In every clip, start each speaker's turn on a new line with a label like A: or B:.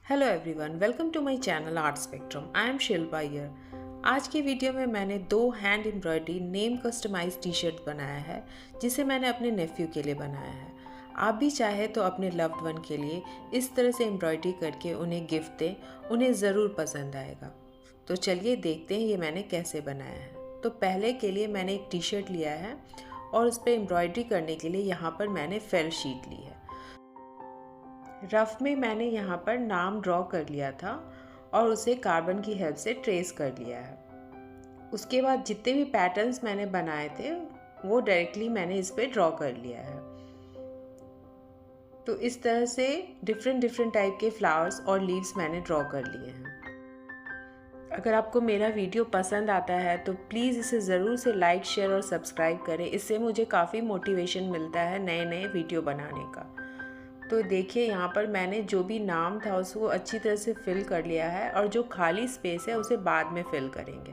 A: Hello everyone, welcome to my channel Art Spectrum. I am Shilpa Iyer. आज की video में मैंने 2 hand embroidery name customise T shirt बनाया है, जिसे मैंने अपने नेफ्यू के लिए बनाया है। आप भी चाहे तो अपने लव्ड वन के लिए इस तरह से एम्ब्रॉयडरी करके उन्हें गिफ्ट दें, उन्हें ज़रूर पसंद आएगा। तो चलिए देखते हैं ये मैंने कैसे बनाया है। तो पहले के लिए मैंने एक टी शर्ट लिया है और उस पर एम्ब्रॉयडरी करने के लिए यहाँ पर मैंने फेल शीट ली है। रफ में मैंने यहाँ पर नाम ड्रॉ कर लिया था और उसे कार्बन की हेल्प से ट्रेस कर लिया है। उसके बाद जितने भी पैटर्न्स मैंने बनाए थे वो डायरेक्टली मैंने इस पर ड्रॉ कर लिया है। तो इस तरह से डिफरेंट टाइप के फ्लावर्स और लीव्स मैंने ड्रॉ कर लिए हैं। अगर आपको मेरा वीडियो पसंद आता है तो प्लीज़ इसे ज़रूर से लाइक, शेयर और सब्सक्राइब करें। इससे मुझे काफ़ी मोटिवेशन मिलता है नए वीडियो बनाने का। तो देखिए यहाँ पर मैंने जो भी नाम था उसको अच्छी तरह से फिल कर लिया है और जो खाली स्पेस है उसे बाद में फिल करेंगे।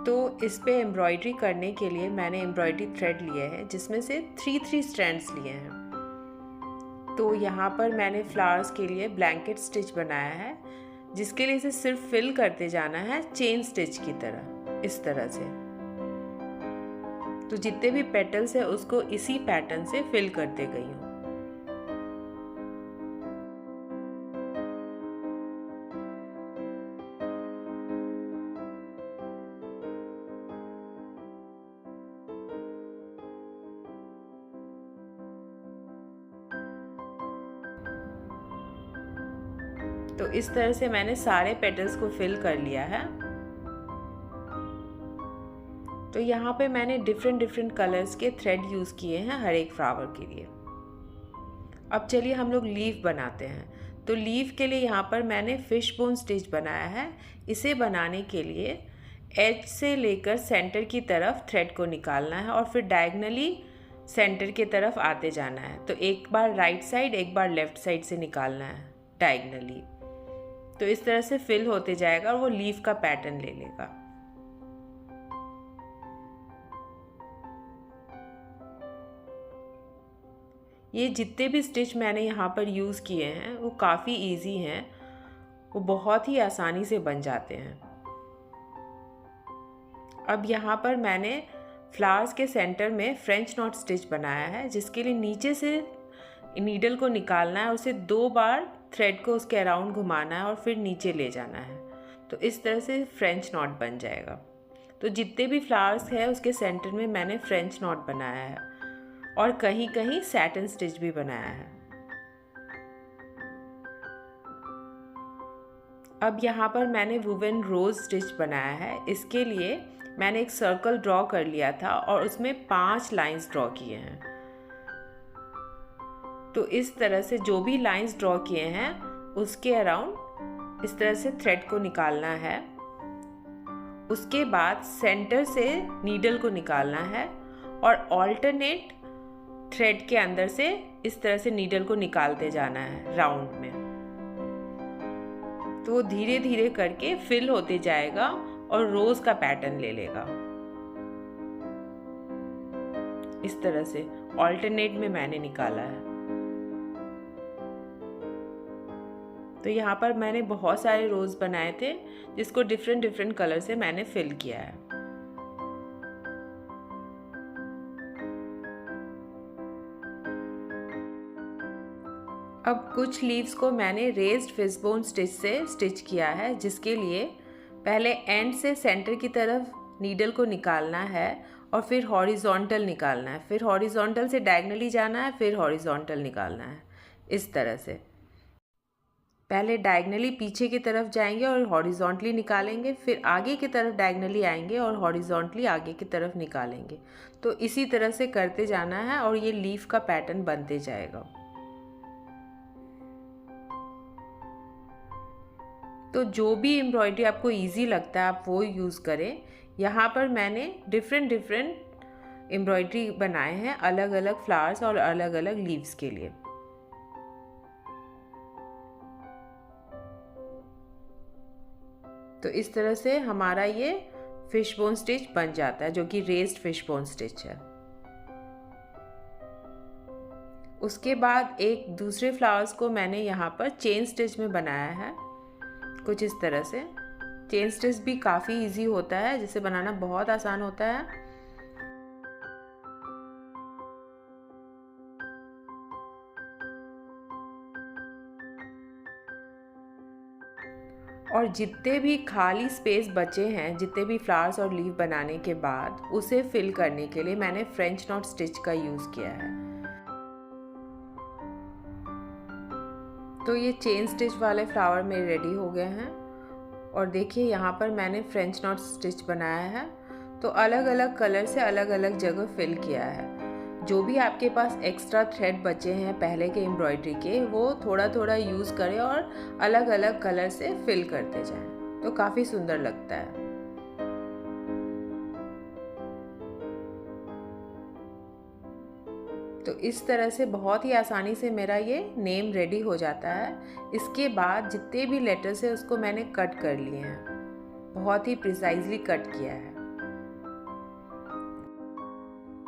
A: तो इस पे एम्ब्रॉयडरी करने के लिए मैंने एम्ब्रॉयडरी थ्रेड लिए हैं, जिसमें से 3 स्ट्रैंड्स लिए हैं। तो यहाँ पर मैंने फ्लावर्स के लिए ब्लैंकेट स्टिच बनाया है, जिसके लिए इसे सिर्फ फिल करते जाना है चेन स्टिच की तरह, इस तरह से। तो जितने भी पेटल्स है उसको इसी पैटर्न से फिल करते गई हूँ। तो इस तरह से मैंने सारे पेटल्स को फिल कर लिया है। तो यहाँ पे मैंने डिफरेंट कलर्स के थ्रेड यूज़ किए हैं हर एक फ्लावर के लिए। अब चलिए हम लोग लीफ बनाते हैं। तो लीफ के लिए यहाँ पर मैंने फिश बोन स्टिच बनाया है। इसे बनाने के लिए एज से लेकर सेंटर की तरफ थ्रेड को निकालना है और फिर डायगनली सेंटर की तरफ आते जाना है। तो एक बार राइट साइड, एक बार लेफ्ट साइड से निकालना है डायगनली। तो इस तरह से फिल होते जाएगा और वो लीफ का पैटर्न ले लेगा। ये जितने भी स्टिच मैंने यहाँ पर यूज़ किए हैं वो काफ़ी इजी हैं, वो बहुत ही आसानी से बन जाते हैं। अब यहाँ पर मैंने फ्लावर्स के सेंटर में फ्रेंच नॉट स्टिच बनाया है, जिसके लिए नीचे से नीडल को निकालना है, उसे 2 बार थ्रेड को उसके अराउंड घुमाना है और फिर नीचे ले जाना है। तो इस तरह से फ्रेंच नॉट बन जाएगा। तो जितने भी फ्लावर्स है उसके सेंटर में मैंने फ्रेंच नॉट बनाया है और कहीं कहीं सैटिन स्टिच भी बनाया है। अब यहाँ पर मैंने वुवन रोज स्टिच बनाया है। इसके लिए मैंने एक सर्कल ड्रॉ कर लिया था और उसमें 5 लाइंस ड्रॉ किए हैं। तो इस तरह से जो भी लाइंस ड्रॉ किए हैं उसके अराउंड इस तरह से थ्रेड को निकालना है। उसके बाद सेंटर से नीडल को निकालना है और ऑल्टरनेट थ्रेड के अंदर से इस तरह से नीडल को निकालते जाना है राउंड में। तो वो धीरे धीरे करके फिल होते जाएगा और रोज का पैटर्न ले लेगा। इस तरह से ऑल्टरनेट में मैंने निकाला है। तो यहाँ पर मैंने बहुत सारे रोज बनाए थे, जिसको डिफरेंट कलर से मैंने फिल किया है। अब कुछ लीव्स को मैंने रेज्ड फिशबोन स्टिच से स्टिच किया है, जिसके लिए पहले एंड से सेंटर की तरफ नीडल को निकालना है और फिर हॉरिजॉन्टल निकालना है, फिर हॉरिजॉन्टल से डायगनली जाना है, फिर हॉरिजॉन्टल निकालना है। इस तरह से पहले डायगनली पीछे की तरफ जाएंगे और हॉरिजॉन्टली निकालेंगे, फिर आगे की तरफ डायगनली आएंगे और हॉरिजॉन्टली आगे की तरफ निकालेंगे। तो इसी तरह से करते जाना है और ये लीफ का पैटर्न बनते जाएगा। तो जो भी एम्ब्रॉयडरी आपको इजी लगता है आप वो यूज़ करें। यहाँ पर मैंने डिफरेंट एम्ब्रॉयडरी बनाए हैं अलग अलग फ्लावर्स और अलग अलग लीव्स के लिए। तो इस तरह से हमारा ये फिश बोन स्टिच बन जाता है, जो कि रेज्ड फिश बोन स्टिच है। उसके बाद एक दूसरे फ्लावर्स को मैंने यहाँ पर चेन स्टिच में बनाया है, कुछ इस तरह से। चेन स्टिच भी काफ़ी इजी होता है, जिसे बनाना बहुत आसान होता है। और जितने भी खाली स्पेस बचे हैं, जितने भी फ्लावर्स और लीफ बनाने के बाद, उसे फिल करने के लिए मैंने फ्रेंच नॉट स्टिच का यूज़ किया है। तो ये चेन स्टिच वाले फ्लावर मेरे रेडी हो गए हैं। और देखिए यहाँ पर मैंने फ्रेंच नॉट स्टिच बनाया है, तो अलग अलग कलर से अलग अलग जगह फिल किया है। जो भी आपके पास एक्स्ट्रा थ्रेड बचे हैं पहले के एम्ब्रॉयडरी के, वो थोड़ा थोड़ा यूज़ करें और अलग अलग कलर से फिल करते जाएं, तो काफ़ी सुंदर लगता है। तो इस तरह से बहुत ही आसानी से मेरा ये नेम रेडी हो जाता है। इसके बाद जितने भी लेटर्स है उसको मैंने कट कर लिए हैं, बहुत ही प्रिसाइजली कट किया है।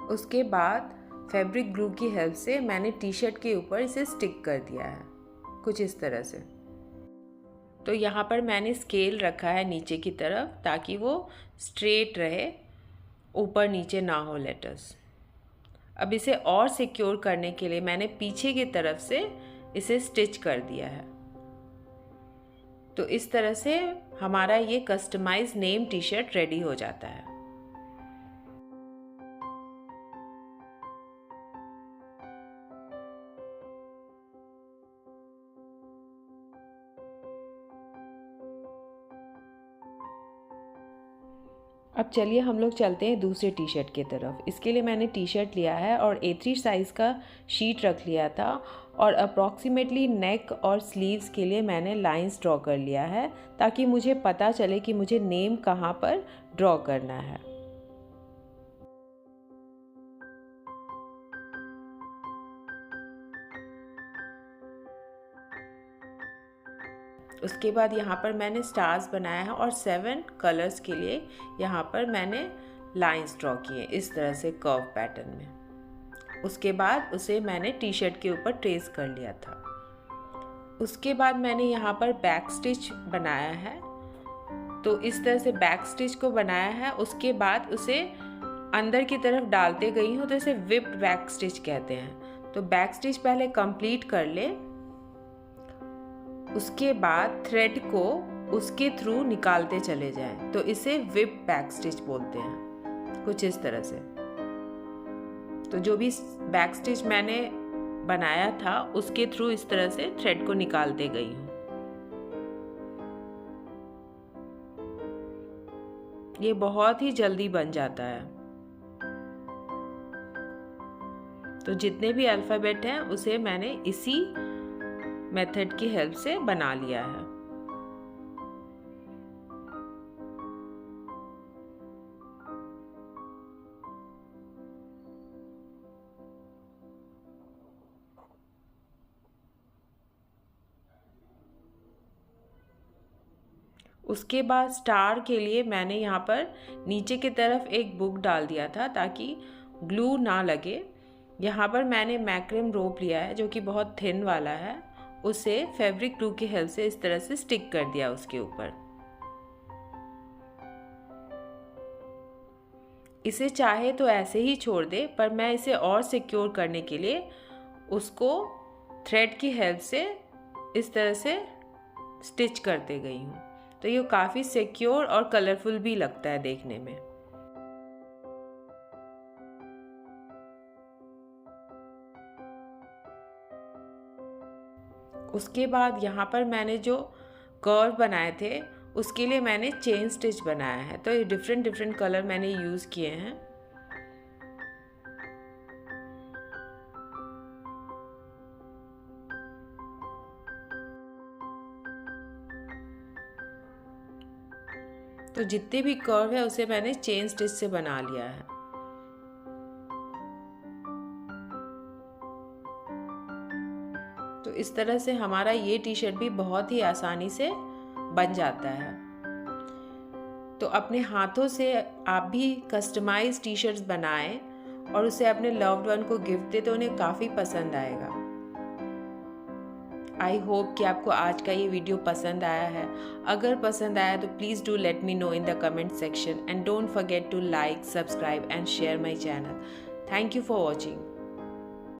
A: उसके बाद फैब्रिक ग्लू की हेल्प से मैंने टी शर्ट के ऊपर इसे स्टिक कर दिया है, कुछ इस तरह से। तो यहाँ पर मैंने स्केल रखा है नीचे की तरफ, ताकि वो स्ट्रेट रहे, ऊपर नीचे ना हो लेटर्स। अब इसे और सिक्योर करने के लिए मैंने पीछे की तरफ से इसे स्टिच कर दिया है। तो इस तरह से हमारा ये customise name T shirt ready हो जाता है। अब चलिए हम लोग चलते हैं दूसरे टी शर्ट की तरफ। इसके लिए मैंने टी शर्ट लिया है और A3 साइज़ का शीट रख लिया था, और अप्रॉक्सीमेटली नेक और स्लीव्स के लिए मैंने लाइंस ड्रॉ कर लिया है, ताकि मुझे पता चले कि मुझे नेम कहाँ पर ड्रॉ करना है। उसके बाद यहाँ पर मैंने स्टार्स बनाया है और 7 कलर्स के लिए यहाँ पर मैंने लाइंस ड्रॉ किए इस तरह से कर्व पैटर्न में। उसके बाद उसे मैंने टी शर्ट के ऊपर ट्रेस कर लिया था। उसके बाद मैंने यहाँ पर बैक स्टिच बनाया है, तो इस तरह से बैक स्टिच को बनाया है। उसके बाद उसे अंदर की तरफ डालते गई हूँ, तो इसे विप्ड बैक स्टिच कहते हैं। तो बैक स्टिच पहले कंप्लीट कर ले, उसके बाद थ्रेड को उसके थ्रू निकालते चले जाएं, तो इसे विप बैक स्टिच बोलते हैं, कुछ इस तरह से। तो जो भी बैक स्टिच मैंने बनाया था उसके थ्रू इस तरह से थ्रेड को निकालते गई हूँ। ये बहुत ही जल्दी बन जाता है। तो जितने भी अल्फ़ाबेट हैं उसे मैंने इसी मेथड की हेल्प से बना लिया है। उसके बाद स्टार के लिए मैंने यहाँ पर नीचे की तरफ एक बुक डाल दिया था, ताकि ग्लू ना लगे। यहाँ पर मैंने मैक्रम रोप लिया है, जो कि बहुत थिन वाला है। उसे फैब्रिक ग्लू की हेल्प से इस तरह से स्टिक कर दिया उसके ऊपर। इसे चाहे तो ऐसे ही छोड़ दे, पर मैं इसे और सिक्योर करने के लिए उसको थ्रेड की हेल्प से इस तरह से स्टिच करते गई हूँ। तो ये काफ़ी सिक्योर और कलरफुल भी लगता है देखने में। उसके बाद यहाँ पर मैंने जो कर्व बनाए थे उसके लिए मैंने चेन स्टिच बनाया है। तो ये डिफरेंट डिफरेंट कलर मैंने यूज़ किए हैं। तो जितने भी कर्व है उसे मैंने चेन स्टिच से बना लिया है। तो इस तरह से हमारा ये टी शर्ट भी बहुत ही आसानी से बन जाता है। तो अपने हाथों से आप भी कस्टमाइज टी शर्ट्स बनाएं और उसे अपने लव्ड वन को गिफ्ट दे तो उन्हें काफ़ी पसंद आएगा। आई होप कि आपको आज का ये वीडियो पसंद आया है। अगर पसंद आया तो please do let me know in the comment section and don't forget to like, subscribe and share my channel. Thank you for watching.